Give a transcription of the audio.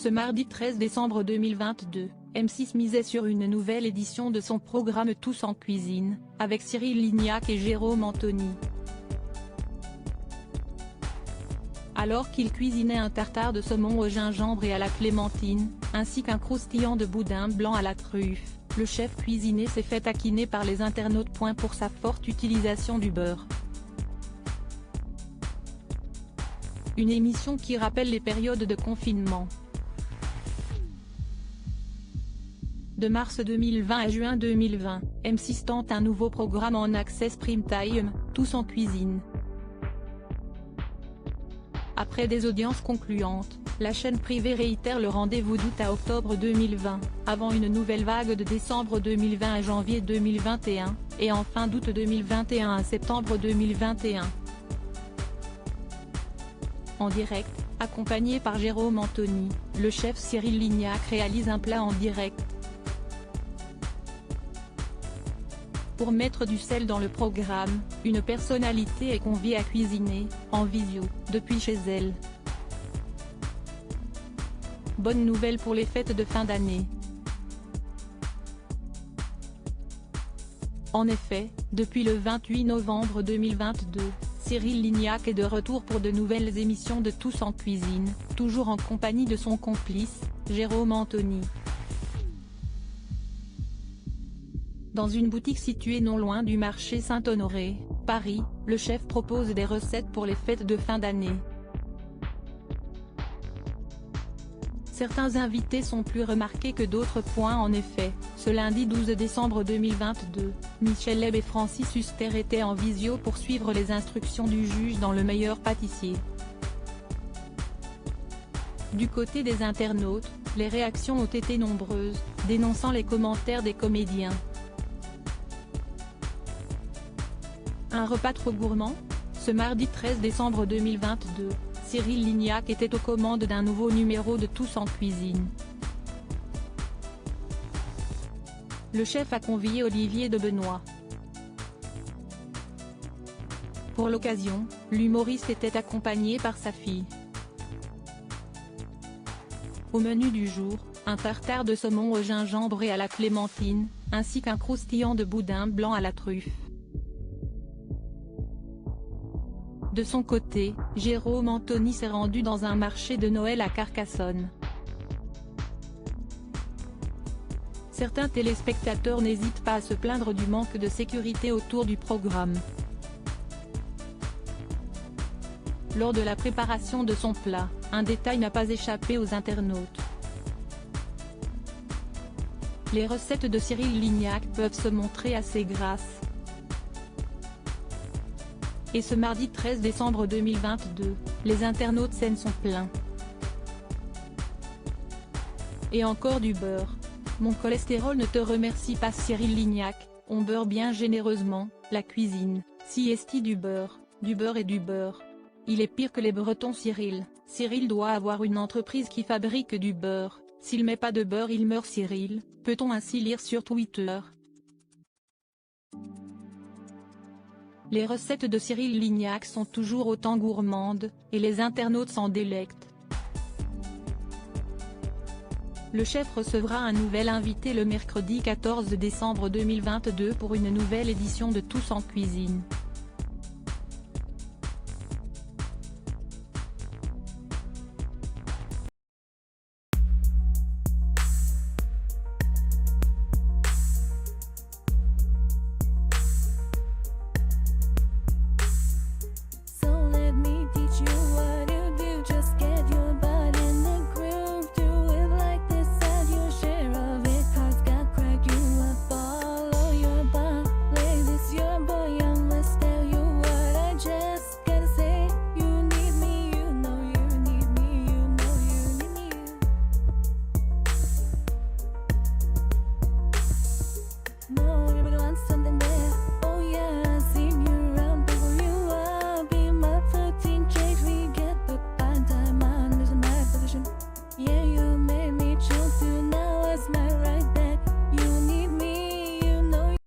Ce mardi 13 décembre 2022, M6 misait sur une nouvelle édition de son programme Tous en cuisine, avec Cyril Lignac et Jérôme Anthony. Alors qu'il cuisinait un tartare de saumon au gingembre et à la clémentine, ainsi qu'un croustillant de boudin blanc à la truffe, le chef cuisinier s'est fait taquiner par les internautes. Pour sa forte utilisation du beurre. Une émission qui rappelle les périodes de confinement. De mars 2020 à juin 2020, M6 tente un nouveau programme en access prime time, Tous en cuisine. Après des audiences concluantes, la chaîne privée réitère le rendez-vous d'août à octobre 2020, avant une nouvelle vague de décembre 2020 à janvier 2021, et enfin d'août 2021 à septembre 2021. En direct, accompagné par Jérôme Anthony, le chef Cyril Lignac réalise un plat en direct. Pour mettre du sel dans le programme, une personnalité est conviée à cuisiner, en visio, depuis chez elle. Bonne nouvelle pour les fêtes de fin d'année. En effet, depuis le 28 novembre 2022, Cyril Lignac est de retour pour de nouvelles émissions de Tous en cuisine, toujours en compagnie de son complice, Jérôme Anthony. Dans une boutique située non loin du marché Saint-Honoré, Paris, le chef propose des recettes pour les fêtes de fin d'année. Certains invités sont plus remarqués que d'autres. En effet, ce lundi 12 décembre 2022, Michel Leb et Francis Huster étaient en visio pour suivre les instructions du juge dans Le meilleur pâtissier. Du côté des internautes, les réactions ont été nombreuses, dénonçant les commentaires des comédiens. Un repas trop gourmand? Ce mardi 13 décembre 2022, Cyril Lignac était aux commandes d'un nouveau numéro de Tous en cuisine. Le chef a convié Olivier de Benoît. Pour l'occasion, l'humoriste était accompagné par sa fille. Au menu du jour, un tartare de saumon au gingembre et à la clémentine, ainsi qu'un croustillant de boudin blanc à la truffe. De son côté, Jérôme Anthony s'est rendu dans un marché de Noël à Carcassonne. Certains téléspectateurs n'hésitent pas à se plaindre du manque de sécurité autour du programme. Lors de la préparation de son plat, un détail n'a pas échappé aux internautes. Les recettes de Cyril Lignac peuvent se montrer assez grasses. Et ce mardi 13 décembre 2022, les internautes s'en sont pleins. Et encore du beurre. Mon cholestérol ne te remercie pas. Cyril Lignac, on beurre bien généreusement, la cuisine, si esti du beurre et du beurre. Il est pire que les Bretons. Cyril doit avoir une entreprise qui fabrique du beurre, s'il met pas de beurre il meurt. Cyril, peut-on ainsi lire sur Twitter. Les recettes de Cyril Lignac sont toujours autant gourmandes, et les internautes s'en délectent. Le chef recevra un nouvel invité le mercredi 14 décembre 2022 pour une nouvelle édition de Tous en cuisine.